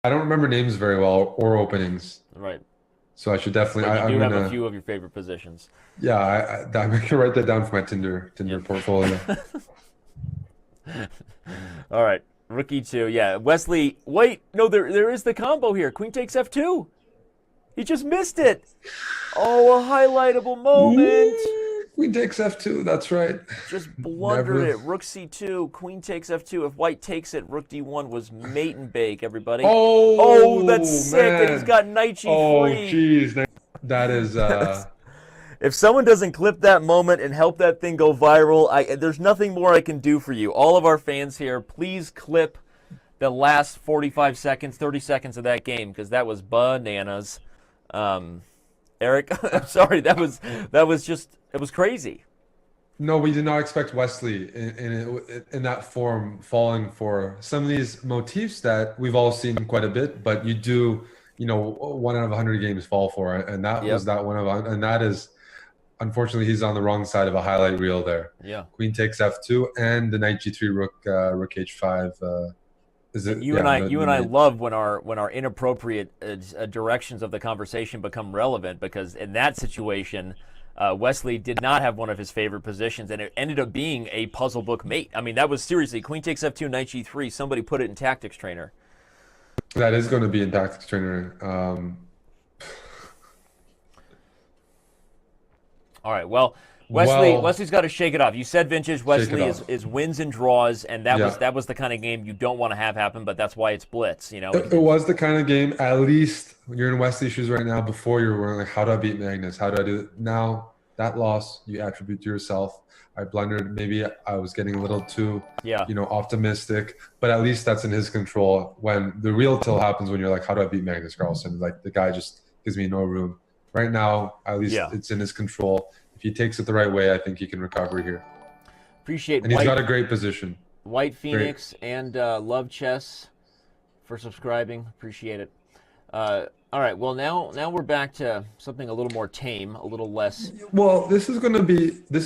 I don't remember names very well or openings, Right. so I should definitely. But you I'm do have a gonna. few of your favorite positions. Yeah, I'm gonna write that down for my Tinder Yep. portfolio. All right. Rookie two. Yeah. Wesley. Wait. No, there is the combo here. Queen takes F2. He just missed it. Oh, a highlightable moment. Ooh, Queen takes F2. That's right. Just blundered Never. it. Rook C2. Queen takes F2. If white takes it, Rook D1 was mate and bake, everybody. Oh, that's Oh sick. And he's man. got knight Oh G3. geez. That is If someone doesn't clip that moment and help that thing go viral, there's nothing more I can do for you. All of our fans here, please clip the last 45 seconds, 30 seconds of that game because that was bananas. Um, Eric, I'm sorry, that was just it was crazy. no, we did not expect Wesley in that form falling for some of these motifs that we've all seen quite a bit, but you do, 1 out of 100 games fall for it, and that was Yep. that one of, and that is unfortunately he's on the wrong side of a highlight reel there. Yeah. Queen takes F2 and the knight G3 rook H5. Is And it? you and Yeah, I, the you and I mate. love when our inappropriate directions of the conversation become relevant because in that situation, Wesley did not have one of his favorite positions, and it ended up being a puzzle book mate. I mean, that was seriously Queen takes F2, Knight G3. Somebody put it in Tactics Trainer. That is going to be in tactics trainer. All right, well. Well, Wesley's got to shake it off. You said vintage. shake it Wesley is, off. is wins and draws, and that was Yeah. that was the kind of game you don't want to have happen. But that's why it's blitz. It was the kind of game, at least when you're in Wesley shoes right now, before you were like, how do I beat Magnus? How do I do it? Now, that loss you attribute to yourself. I blundered. Maybe I was getting a little too, Yeah, optimistic, but at least that's in his control. When the real till happens, when you're like, how do I beat Magnus Carlsen? Like, the guy just gives me no room. Right now, at least yeah. it's in his control. If he takes it the right way, I think he can recover here. Appreciate And he's got a great position. White Great. Phoenix and Love Chess for subscribing. Appreciate it. All right. Well, now we're back to something a little more tame, a little less. Well, this is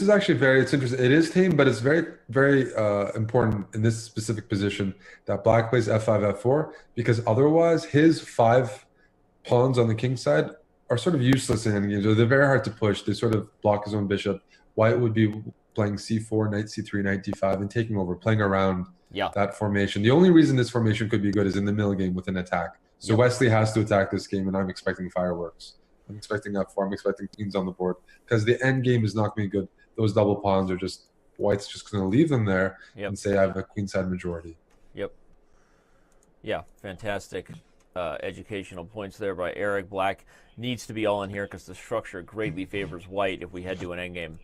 actually it's interesting. It is tame, but it's very, very important in this specific position that black plays f5, f4, because otherwise his 5 pawns on the king side are sort of useless in games. They're very hard to push. They sort of block his own bishop. White would be playing c4, knight c3, knight d5, and taking over, playing around Yeah. that formation. The only reason this formation could be good is in the middle game with an attack. So Yep. Wesley has to attack this game, and I'm expecting fireworks. I'm expecting f4. I'm expecting queens on the board because the end game is not going to be good. Those double pawns are just white's just going to leave them there Yep. and say I have a queenside majority. Yep. Yeah. Fantastic. Educational points there by Eric. Black needs to be all in here because the structure greatly favors white if we head to an endgame.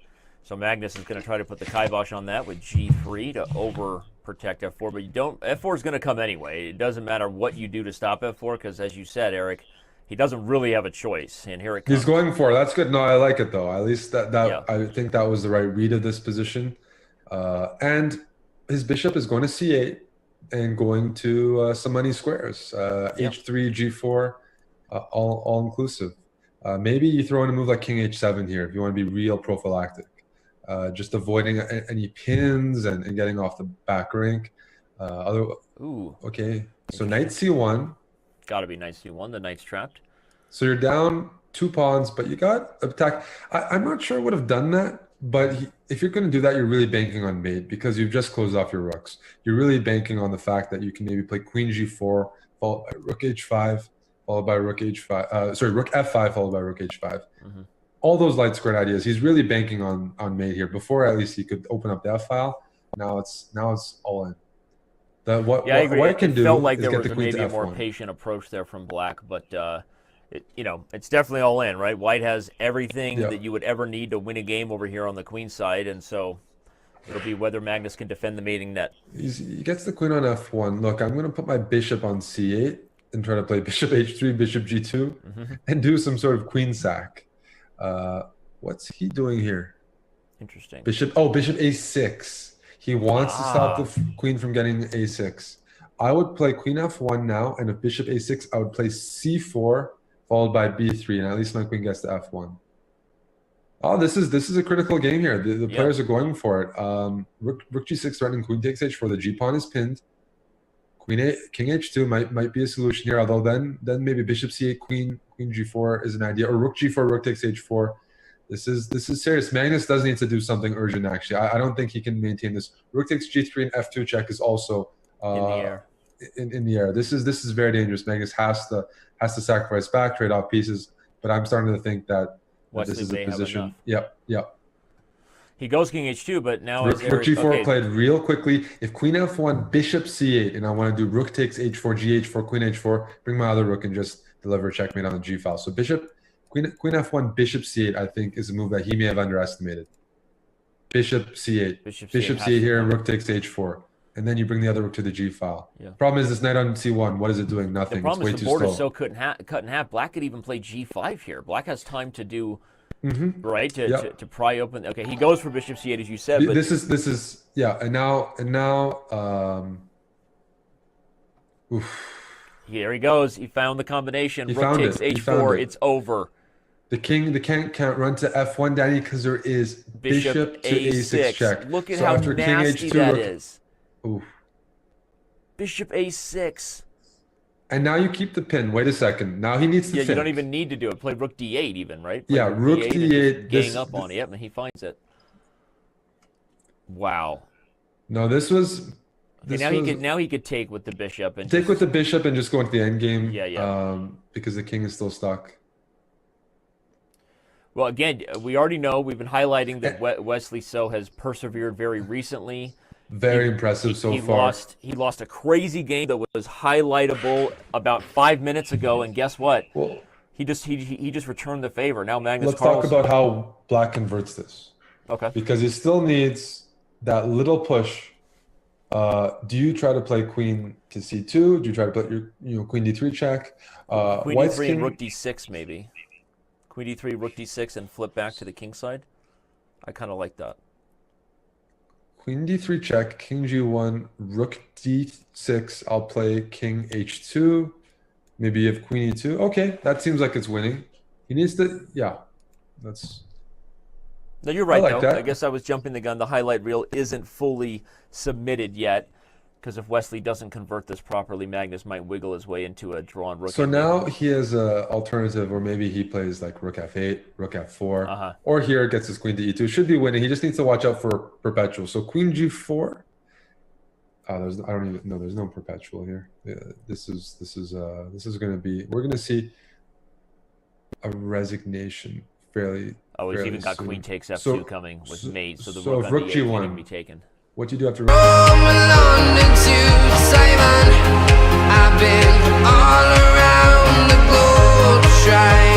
So Magnus is going to try to put the kibosh on that with G3 to over protect F4, but you don't. F4 is going to come anyway. It doesn't matter what you do to stop F4 because, as you said, Eric, he doesn't really have a choice, and here it He's comes. going for it. That's good. No, I like it though. At least Yeah. I think that was the right read of this position. And his bishop is going to c8 and going to some money squares. Yep. H3, G4, all inclusive. Maybe you throw in a move like King H7 here if you want to be real prophylactic. Just avoiding any pins and getting off the back rank. Other Ooh. Okay, so knight c1. Got to be knight C1. The knight's trapped. So you're down 2 pawns, but you got attack. I'm not sure I would have done that, but if you're going to do that, you're really banking on mate because you've just closed off your rooks. You're really banking on the fact that you can maybe play queen g4, followed by rook h5, followed by rook h5. Rook f5, followed by rook h5. Mm-hmm. All those light squared ideas. He's really banking on mate here. Before, at least he could open up the f file. Now it's all in. Yeah, I agree. What I can It felt do like is there get was the queen maybe to a more f1. patient approach there from Black, but it's definitely all in, right? White has everything Yeah. that you would ever need to win a game over here on the queen side, and so it'll be whether Magnus can defend the mating net. He gets the queen on f1. Look, I'm going to put my bishop on c8 and try to play bishop h3, bishop g2, Mm-hmm. and do some sort of queen sack. What's he doing here? Interesting. Bishop a6. He wants to stop the queen from getting a6. I would play queen f1 now, and if bishop a6, I would play c4 followed by b3, and at least my queen gets to f1. Oh, this is a critical game here. The players are going for it. Rook g6 threatening queen takes h4. The g pawn is pinned. King H2 might be a solution here. Although then maybe Bishop C8, Queen G4 is an idea, or Rook G4, Rook takes H4. This is serious. Magnus does need to do something urgent. Actually, I don't think he can maintain this. Rook takes G3 and F2 check is also in the air. In the air. This is very dangerous. Magnus has to sacrifice back, trade off pieces. But I'm starting to think that this is a position. Yep. He goes King H2, but now Rook G4 played real quickly. If Queen F1, Bishop C8, and I want to do Rook takes H4, G4, Queen H4, bring my other Rook and just deliver checkmate on the G file. So Queen F1, Bishop C8, I think is a move that he may have underestimated. Bishop C8. Bishop C8 here, and Rook takes H4. And then you bring the other Rook to the G file. Yeah. Problem is this knight on C1. What is it doing? Nothing. The problem it's way is the too board slow. is so cut in half. Black could even play G5 here. Black has time to do right to pry open. Okay, he goes for Bishop C8 as you said. But this is yeah. And now here he goes. He found the combination. Rook takes H4. It's over. The king can't run to F1, Danny, because there is Bishop to A6 check. Look at how nasty that is. Oof. Bishop A6. And now you keep the pin. Wait a second. Now he needs to think. You don't even need to do it. Play Rook D8 even, right? Play Rook D8. Gang up on it. Yep, and he finds it. Wow. No, this was... now he could take with the bishop. And with the bishop and just go into the end game. Yeah. Because the king is still stuck. Well, again, we already know. We've been highlighting that Wesley So has persevered very recently. Very impressive so far. He lost a crazy game that was highlightable about 5 minutes ago, and guess what? Well, he just returned the favor. Now Magnus let's Carlsen. talk about how Black converts this. Okay. Because he still needs that little push. Do you try to play Queen to C2? Do you try to play your Queen D3 check? Queen D3 and Rook D6 maybe. Queen D3, Rook D6, and flip back to the king side. I kind of like that. Queen D3 check, King G1, Rook D6. I'll play King H2. Maybe you have Queen E2. Okay, that seems like it's winning. He needs to, that's... No, you're right, though. I guess I was jumping the gun. The highlight reel isn't fully submitted yet, because if Wesley doesn't convert this properly, Magnus might wiggle his way into a drawn Rook. So now he has an alternative, or maybe he plays like Rook F8, Rook F4, or here gets his Queen to E2. Should be winning. He just needs to watch out for perpetual. So Queen G4. I don't even know. There's no perpetual here. Yeah, this is going to be. We're going to see a resignation fairly. Oh, he's even got Queen takes F2 coming with mate, so the Rook on Rook D8 G1 can be taken. What do you do after? I've been all around the globe trying